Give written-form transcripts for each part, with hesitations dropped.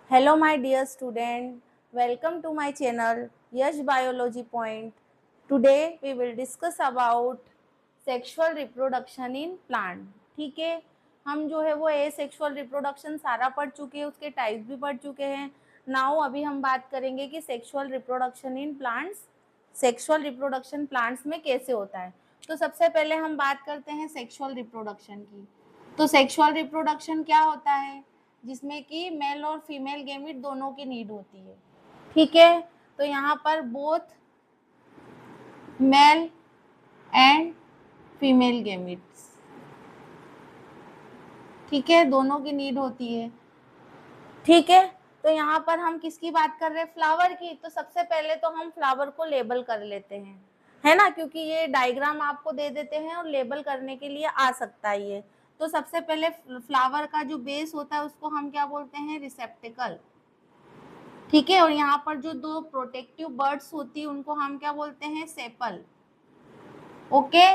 Hello, my dear student. Welcome to my channel, Yash Biology Point. Today we will discuss about sexual reproduction in plant. ठीक है, हम जो है वो sexual reproduction सारा पढ़ चुके हैं, उसके टाइप्स भी पढ़ चुके हैं. नाउ अभी हम बात करेंगे कि sexual reproduction in plants, sexual reproduction plants में कैसे होता है. तो सबसे पहले हम बात करते हैं सेक्सुअल रिप्रोडक्शन की. तो सेक्सुअल रिप्रोडक्शन क्या होता है, जिसमें कि मेल और फीमेल गैमीट दोनों की नीड होती है. ठीक है, तो यहाँ पर both male and female gametes, ठीक है, दोनों की नीड होती है. ठीक है, तो यहाँ पर हम किसकी बात कर रहे हैं, फ्लावर की. तो सबसे पहले तो हम फ्लावर को लेबल कर लेते हैं, है ना, क्योंकि ये डायग्राम आपको दे देते हैं और लेबल करने के लिए आ सकता है ये. तो सबसे पहले फ्लावर का जो बेस होता है उसको हम क्या बोलते हैं, रिसेप्टिकल. ठीक है, और यहाँ पर जो दो प्रोटेक्टिव बर्ड्स होती है उनको हम क्या बोलते हैं, सेपल. ओके,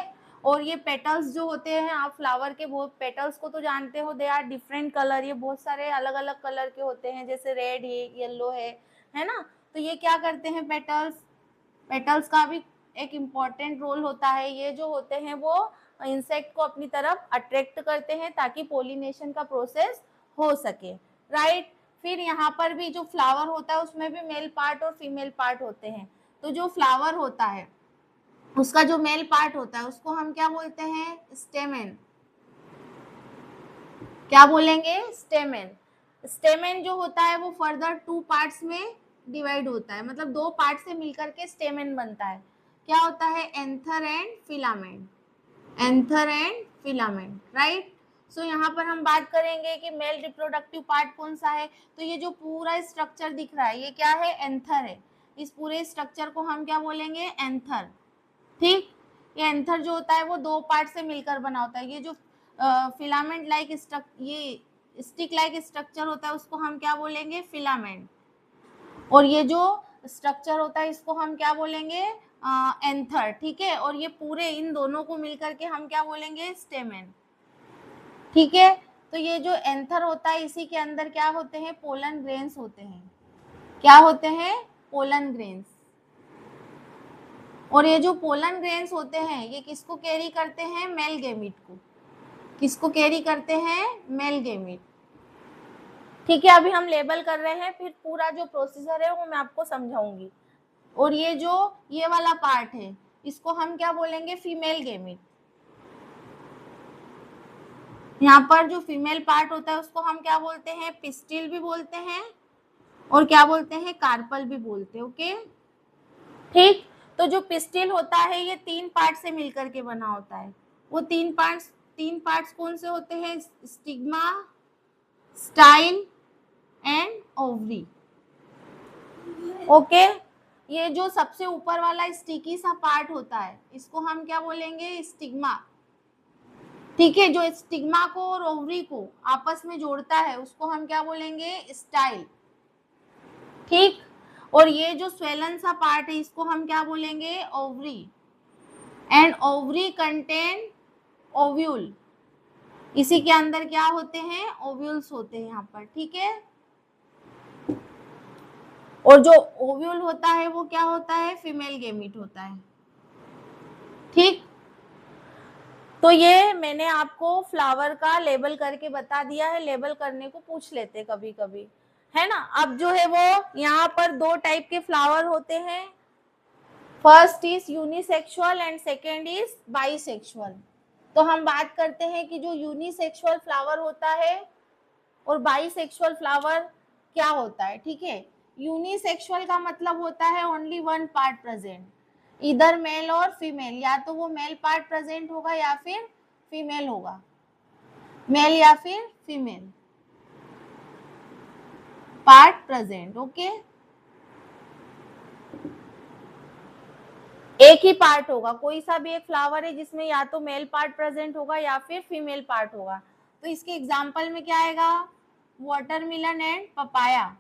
और ये पेटल्स जो होते हैं, आप फ्लावर के बहुत पेटल्स को तो जानते हो, दे आर डिफरेंट कलर. ये बहुत सारे अलग अलग कलर के होते हैं, जैसे रेड है, येलो है ना. तो ये क्या करते हैं, पेटल्स, पेटल्स का भी एक इम्पॉर्टेंट रोल होता है. ये जो होते हैं वो इंसेक्ट को अपनी तरफ अट्रैक्ट करते हैं ताकि पोलिनेशन का प्रोसेस हो सके. राइट. फिर यहाँ पर भी जो फ्लावर होता है उसमें भी मेल पार्ट और फीमेल पार्ट होते हैं. तो जो फ्लावर होता है उसका जो मेल पार्ट होता है उसको हम क्या बोलते हैं, स्टेमेन. क्या बोलेंगे, स्टेमेन. स्टेमेन जो होता है वो फर्दर टू पार्ट्स में डिवाइड होता है, मतलब दो पार्ट से मिलकर के स्टेमेन बनता है. क्या होता है, anther and filament. Anther and filament. Right. So यहाँ पर हम बात करेंगे कि मेल रिप्रोडक्टिव पार्ट कौन सा है. तो ये जो पूरा स्ट्रक्चर दिख रहा है ये क्या है, एंथर है. इस पूरे स्ट्रक्चर को हम क्या बोलेंगे, एंथर. ठीक, ये एंथर जो होता है वो दो पार्ट से मिलकर बना होता है. ये जो फिलामेंट लाइक ये स्टिक लाइक स्ट्रक्चर होता है उसको हम क्या बोलेंगे, फिलामेंट. और ये जो स्ट्रक्चर होता है इसको हम क्या बोलेंगे, एंथर. ठीक है, और ये पूरे इन दोनों को मिलकर के हम क्या बोलेंगे, स्टेमेन. ठीक है, तो ये जो एंथर होता है इसी के अंदर क्या होते हैं, पोलन ग्रेन्स होते हैं. क्या होते हैं, पोलन ग्रेन्स. और ये जो पोलन ग्रेन्स होते हैं ये किसको कैरी करते हैं, मेल गैमीट को. किसको कैरी करते हैं, मेल गैमीट. ठीक है, अभी हम लेबल कर रहे हैं, फिर पूरा जो प्रोसीजर है वो मैं आपको समझाऊंगी. और ये जो ये वाला पार्ट है इसको हम क्या बोलेंगे, फीमेल गैमीट. यहाँ पर जो फीमेल पार्ट होता है उसको हम क्या बोलते हैं, पिस्टिल भी बोलते हैं और क्या बोलते हैं, कार्पल भी बोलते हैं. ओके, ठीक. तो जो पिस्टिल होता है ये तीन पार्ट से मिलकर के बना होता है. वो तीन पार्ट्स कौन से होते हैं, stigma, style and ovary. Okay, ये जो सबसे ऊपर वाला स्टिकी सा पार्ट होता है इसको हम क्या बोलेंगे, स्टिग्मा. ठीक है, जो स्टिग्मा को और ओवरी को आपस में जोड़ता है उसको हम क्या बोलेंगे, स्टाइल. ठीक, और ये जो स्वेलन सा पार्ट है इसको हम क्या बोलेंगे, ovary. And ovary contain ovule. इसी के अंदर क्या होते हैं, ओव्यूल्स होते हैं यहाँ पर. ठीक है, और जो ओव्यूल होता है वो क्या होता है, फीमेल गैमीट होता है. ठीक, तो ये मैंने आपको फ्लावर का लेबल करके बता दिया है. लेबल करने को पूछ लेते कभी कभी, है ना. अब जो है वो यहाँ पर दो टाइप के फ्लावर होते हैं. First is unisexual and second is bisexual. तो हम बात करते हैं कि जो यूनिसेक्सुअल फ्लावर होता है और बाइसेक्सुअल फ्लावर क्या होता है. ठीक है, यूनिसेक्सुअल का मतलब होता है ओनली वन पार्ट प्रेजेंट, इधर मेल और फीमेल. या तो वो मेल पार्ट प्रेजेंट होगा या फिर फीमेल होगा, मेल या फिर फीमेल पार्ट प्रेजेंट. ओके, एक ही पार्ट होगा. कोई सा भी एक फ्लावर है जिसमें या तो मेल पार्ट प्रेजेंट होगा या फिर फीमेल पार्ट होगा. तो इसके एग्जांपल में क्या आएगा, वाटरमेलन एंड पपाया,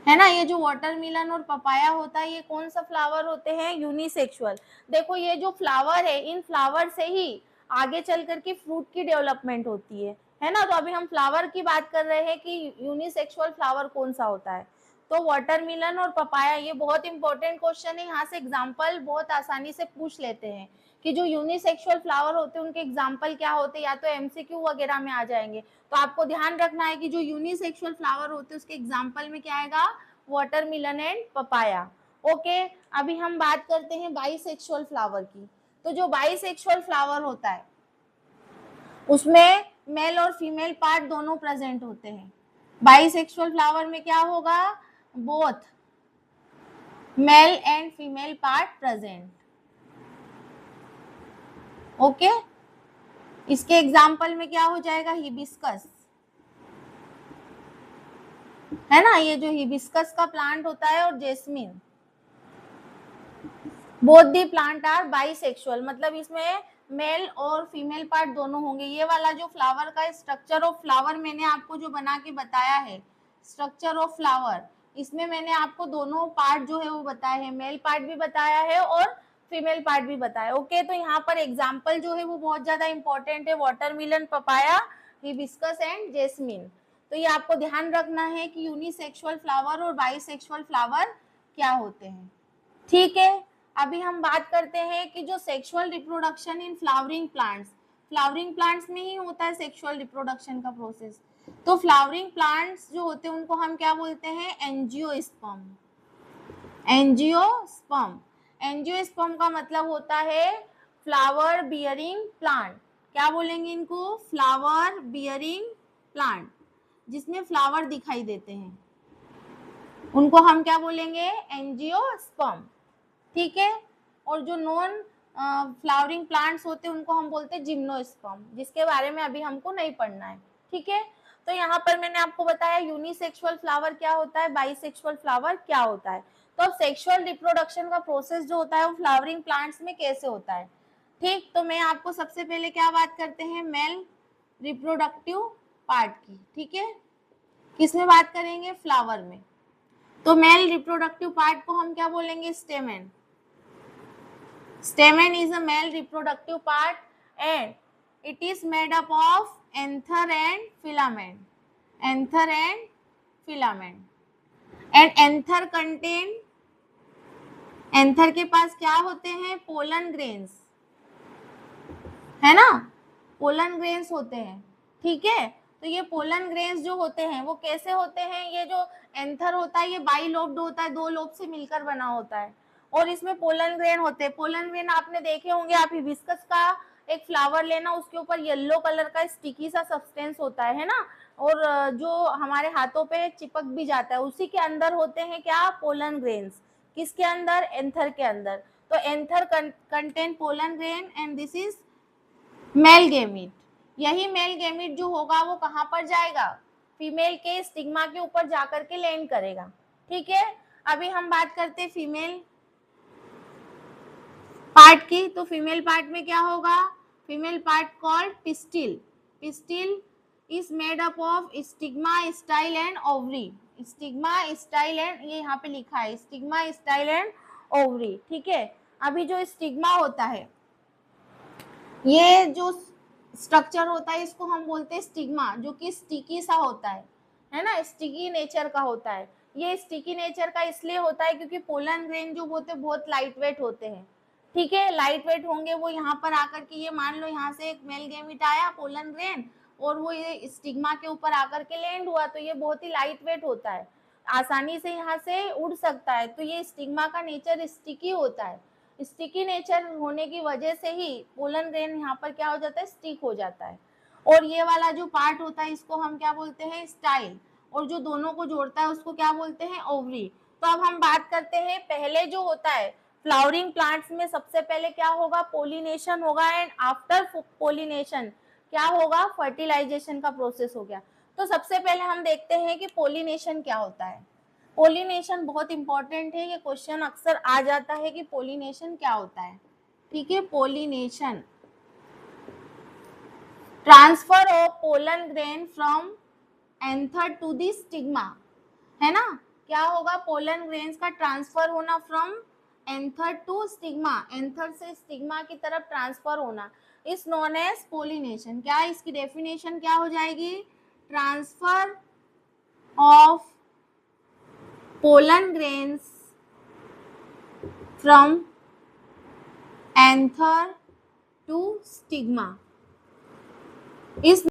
है ना. ये जो वाटरमेलन और पपाया होता है ये कौन सा फ्लावर होते हैं, यूनिसेक्सुअल. देखो ये जो फ्लावर है इन फ्लावर से ही आगे चल करके फ्रूट की डेवलपमेंट होती है ना। तो अभी हम फ्लावर की बात कर रहे हैं कि यूनिसेक्सुअल फ्लावर कौन सा होता है, तो वाटरमेलन और पपाया। ये बहुत इंपॉर्टेंट क्वेश्चन है, यहाँ से एग्जाम्पल बहुत आसानी से पूछ लेते हैं कि जो यूनिसेक्सुअल फ्लावर होते हैं उनके एग्जाम्पल क्या होते हैं, या तो एमसीक्यू वगैरह में आ जाएंगे। तो आपको ध्यान रखना है कि जो यूनिसेक्सुअल फ्लावर होते हैं उसके एग्जाम्पल में क्या आएगा, वाटरमेलन एंड पपाया। ओके, अभी हम बात करते हैं बाइसेक्सुअल फ्लावर की। तो जो बाइसेक्सुअल फ्लावर होता है उसमें मेल और फीमेल पार्ट दोनों प्रेजेंट होते हैं। बाइसेक्सुअल फ्लावर में क्या होगा, both male and female part present. Okay, इसके एग्जाम्पल में क्या हो जाएगा, हिबिस्कस, है ना, ये जो हिबिस्कस का प्लांट होता है और jasmine, both the plant are bisexual, मतलब इसमें मेल और फीमेल पार्ट दोनों होंगे। ये वाला जो फ्लावर का स्ट्रक्चर ऑफ फ्लावर मैंने आपको जो बना के बताया है, स्ट्रक्चर ऑफ फ्लावर, इसमें मैंने आपको दोनों पार्ट जो है वो बताए हैं, मेल पार्ट भी बताया है और फीमेल पार्ट भी बताया। ओके, तो यहाँ पर एग्जाम्पल जो है वो बहुत ज्यादा इंपॉर्टेंट है, watermelon, papaya, hibiscus and Jasmine. तो ये आपको ध्यान रखना है कि यूनिसेक्सुअल फ्लावर और बाइसेक्सुअल फ्लावर क्या होते हैं। ठीक है, अभी हम बात करते हैं कि जो sexual reproduction in flowering plants, flowering plants में ही होता है सेक्सुअल रिप्रोडक्शन का प्रोसेस। तो फ्लावरिंग प्लांट्स जो होते हैं उनको हम क्या बोलते हैं, एंजियोस्पर्म। एंजियोस्पर्म, एंजियोस्पर्म का मतलब होता है फ्लावर बियरिंग प्लांट। क्या बोलेंगे इनको, फ्लावर बियरिंग प्लांट, जिसमें फ्लावर दिखाई देते हैं उनको हम क्या बोलेंगे, एंजियोस्पर्म। ठीक है, और जो नॉन फ्लावरिंग प्लांट्स होते हैं उनको हम बोलते हैं जिम्नोस्पर्म, जिसके बारे में अभी हमको नहीं पढ़ना है। ठीक है, तो यहाँ पर मैंने आपको बताया यूनिसेक्सुअल फ्लावर क्या होता है, बाइसेक्सुअल फ्लावर क्या होता है। तो अब सेक्सुअल रिप्रोडक्शन का प्रोसेस जो होता है वो फ्लावरिंग प्लांट्स में कैसे होता है। ठीक, तो मैं आपको सबसे पहले क्या बात करते हैं, मेल रिप्रोडक्टिव पार्ट की। ठीक है, किसमें बात करेंगे, फ्लावर में। तो मेल रिप्रोडक्टिव पार्ट को हम क्या बोलेंगे, stamen. Stamen is a male reproductive part and it is made up of anther and filament. Anther and filament. And anther contain, anther के पास क्या होते हैं, पोलन ग्रेन्स, है ना, पोलन ग्रेन्स होते हैं। ठीक है, तो ये पोलन ग्रेन्स जो होते हैं वो कैसे होते हैं, ये जो एंथर होता है ये बाई लोब्ड होता है, दो लोब से मिलकर बना होता है, और इसमें पोलन ग्रेन होते हैं। पोलन ग्रेन आपने देखे होंगे, आप हिबिस्कस का एक फ्लावर लेना, उसके ऊपर येलो कलर का स्टिकी सा सब्सटेंस होता है ना, और जो हमारे हाथों पे चिपक भी जाता है, उसी के अंदर होते हैं क्या, पोलन ग्रेन्स। किसके अंदर, एंथर के अंदर। तो anther contain pollen grain and this is male gamete. यही मेल गेमिट जो होगा वो कहाँ पर जाएगा, फीमेल के स्टिग्मा के ऊपर जाकर के लैंड करेगा। ठीक है, अभी हम बात करते हैं फीमेल पार्ट की। तो फीमेल पार्ट में क्या होगा, female part called pistil. Pistil is made up of stigma, style and ovary. Stigma, style and, ये यहाँ पे लिखा है स्टिग्मा, स्टाइल एंड ओवरी। ठीक है, अभी जो स्टिग्मा होता है, ये जो स्ट्रक्चर होता है इसको हम बोलते हैं स्टिग्मा, जो कि स्टिकी सा होता है ना, स्टिकी नेचर का होता है। ये स्टिकी नेचर का इसलिए होता है क्योंकि पोलन ग्रेन जो होते हैं बहुत लाइट वेट होते हैं। ठीक है, लाइट वेट होंगे, वो यहाँ पर आकर के, ये मान लो यहाँ से एक मेल गेमिट आया पोलन ग्रेन, और वो ये स्टिग्मा के ऊपर आकर के लैंड हुआ, तो ये बहुत ही लाइट वेट होता है, आसानी से यहाँ से उड़ सकता है। तो ये स्टिग्मा का नेचर स्टिकी होता है, स्टिकी नेचर होने की वजह से ही पोलन ग्रेन यहाँ पर क्या हो जाता है, स्टिक हो जाता है। और ये वाला जो पार्ट होता है इसको हम क्या बोलते हैं, स्टाइल, और जो दोनों को जोड़ता है उसको क्या बोलते हैं, ओवरी। तो अब हम बात करते हैं, पहले जो होता है फ्लावरिंग प्लांट्स में सबसे पहले क्या होगा, पोलिनेशन होगा, एंड आफ्टर पोलिनेशन क्या होगा, फर्टिलाइजेशन का प्रोसेस हो गया। तो सबसे पहले हम देखते हैं कि पोलिनेशन क्या होता है। पोलिनेशन बहुत इंपॉर्टेंट है, ये क्वेश्चन अक्सर आ जाता है कि पोलिनेशन क्या होता है। ठीक है, pollination, transfer of pollen grain from anther to the stigma, है ना, क्या होगा, पोलन ग्रेन्स का ट्रांसफर होना from anther to stigma, anther से स्टिग्मा की तरफ ट्रांसफर होना। Is known as pollination. क्या इसकी डेफिनेशन क्या हो जाएगी? Transfer of pollen grains from anther to stigma is